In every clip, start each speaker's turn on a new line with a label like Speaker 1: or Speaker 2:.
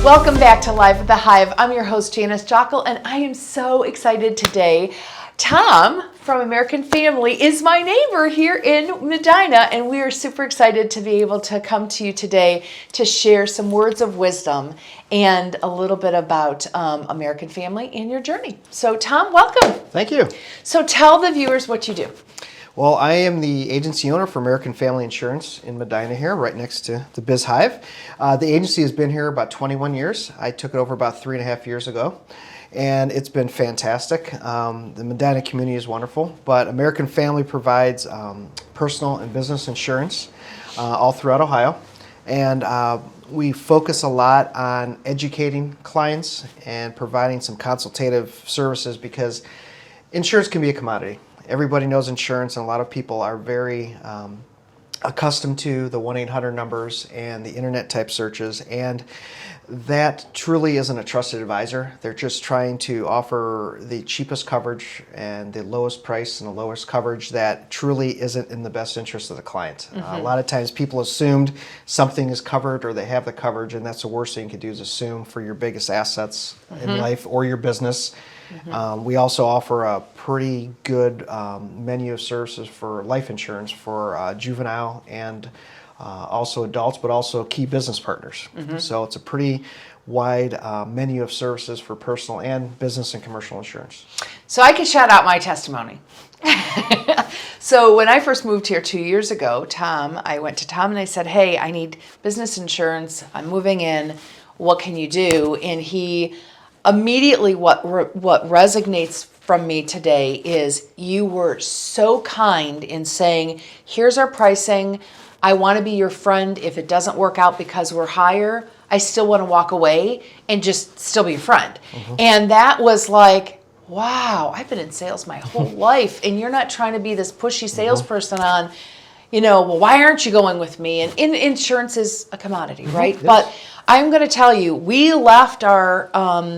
Speaker 1: Welcome back to Live at the Hive. I'm your host, Janice Jokkel, and I am so excited today. Tom from American Family is my neighbor here in Medina, and we are super excited to be able to come to you today to share some words of wisdom and a little bit about American Family and your journey. So, Tom, welcome.
Speaker 2: Thank you.
Speaker 1: So, tell the viewers what you do.
Speaker 2: Well, I am the agency owner for American Family Insurance in Medina here, right next to the Biz Hive. The agency has been here about 21 years. I took it over about 3.5 years ago, and it's been fantastic. The Medina community is wonderful, but American Family provides personal and business insurance all throughout Ohio, and we focus a lot on educating clients and providing some consultative services because insurance can be a commodity. Everybody knows insurance, and a lot of people are very accustomed to the 1-800 numbers and the internet type searches, and that truly isn't a trusted advisor. They're just trying to offer the cheapest coverage and the lowest price and the lowest coverage that truly isn't in the best interest of the client. A lot of times people assumed something is covered or they have the coverage, and that's the worst thing you could do is assume for your biggest assets in life or your business. We also offer a pretty good menu of services for life insurance for juvenile and also adults, but also key business partners. So it's a pretty wide menu of services for personal and business and commercial insurance.
Speaker 1: So I can shout out my testimony. So when I first moved here 2 years ago, I went to Tom and I said, hey, I need business insurance. I'm moving in. What can you do? And he immediately, what resonates from me today is you were so kind in saying, here's our pricing. I want to be your friend. If it doesn't work out because we're higher, I still want to walk away and just still be your friend. And that was like, wow, I've been in sales my whole life, and you're not trying to be this pushy salesperson on, well, why aren't you going with me? And insurance is a commodity, right? Yes. But I'm going to tell you, we left our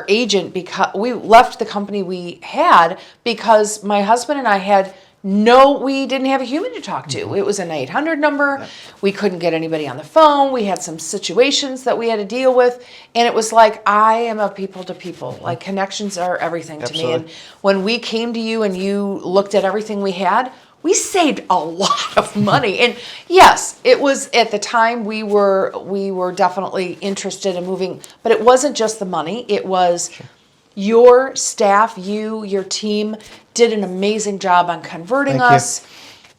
Speaker 1: agent because we left the company we had because my husband and I we didn't have a human to talk to. It was an 800 number. Yeah. We couldn't get anybody on the phone. We had some situations that we had to deal with. And it was like, I am a people to people. Like, connections are everything to me. And when we came to you and you looked at everything we had, we saved a lot of money. And yes, it was at the time we were definitely interested in moving, but it wasn't just the money. It was your staff, your team did an amazing job on converting us.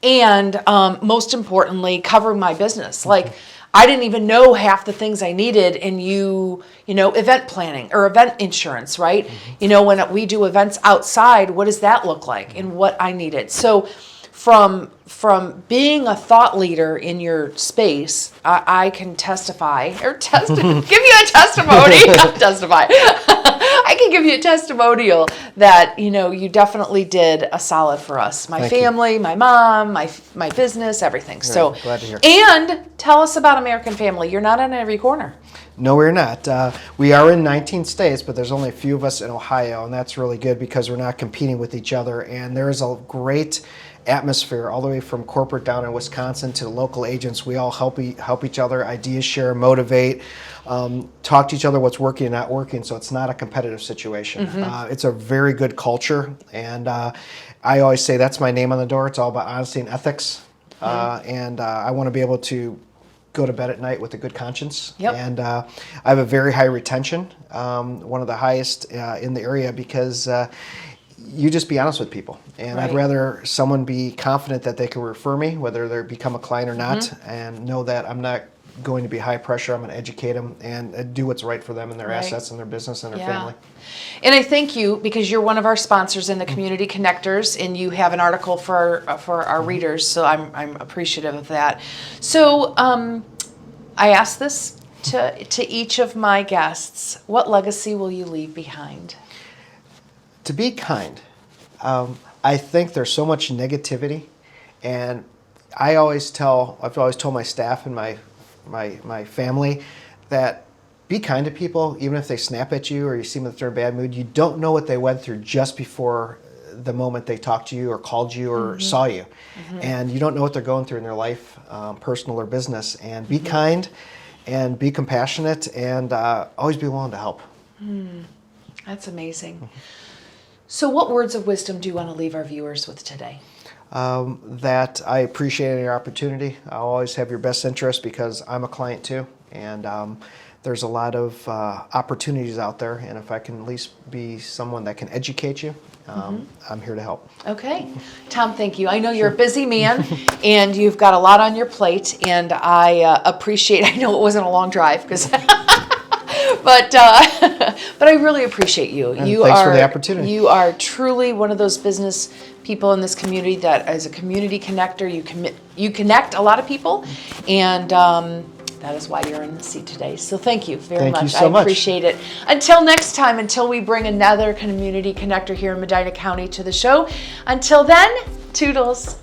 Speaker 1: And most importantly, covering my business. Like, I didn't even know half the things I needed, and event planning or event insurance, right? When we do events outside, what does that look like and what I needed? So from being a thought leader in your space, I can testify or give you a testimony. Testify. I can give you a testimonial that you definitely did a solid for us, my family, my mom, my business, everything. Right. So
Speaker 2: glad to hear.
Speaker 1: And tell us about American Family. You're not on every corner.
Speaker 2: No, we're not. We are in 19 states, but there's only a few of us in Ohio, and that's really good because we're not competing with each other. And there is a great atmosphere all the way from corporate down in Wisconsin to the local agents. We all help each other, ideas share, motivate, talk to each other what's working and not working, so it's not a competitive situation. It's a very good culture, and I always say that's my name on the door. It's all about honesty and ethics, and I want to be able to go to bed at night with a good conscience. And I have a very high retention, one of the highest in the area, because you just be honest with people. And I'd rather someone be confident that they can refer me, whether they become a client or not, and know that I'm not going to be high pressure. I'm going to educate them and do what's right for them and their assets and their business and their family.
Speaker 1: And I thank you because you're one of our sponsors in the Community Connectors, and you have an article for our readers, so I'm appreciative of that. So I ask this to each of my guests: what legacy will you leave behind?
Speaker 2: To be kind. I think there's so much negativity, and I've always told my staff and my family that be kind to people, even if they snap at you or you see them that they're in a bad mood. You don't know what they went through just before the moment they talked to you or called you or saw you. And you don't know what they're going through in their life, personal or business. And be kind and be compassionate and always be willing to help.
Speaker 1: That's amazing. So what words of wisdom do you want to leave our viewers with today?
Speaker 2: That I appreciate your opportunity. I always have your best interest because I'm a client too, and there's a lot of opportunities out there, and if I can at least be someone that can educate you, I'm here to help.
Speaker 1: Okay. Tom, thank you. I know you're a busy man and you've got a lot on your plate, and I appreciate, I know it wasn't a long drive because but I really appreciate you.
Speaker 2: And thanks for the opportunity.
Speaker 1: You are truly one of those business people in this community that, as a community connector, you connect a lot of people, and that is why you're in the seat today. So thank you very much.
Speaker 2: Thank you so much.
Speaker 1: I appreciate it. Until next time, until we bring another community connector here in Medina County to the show. Until then, toodles.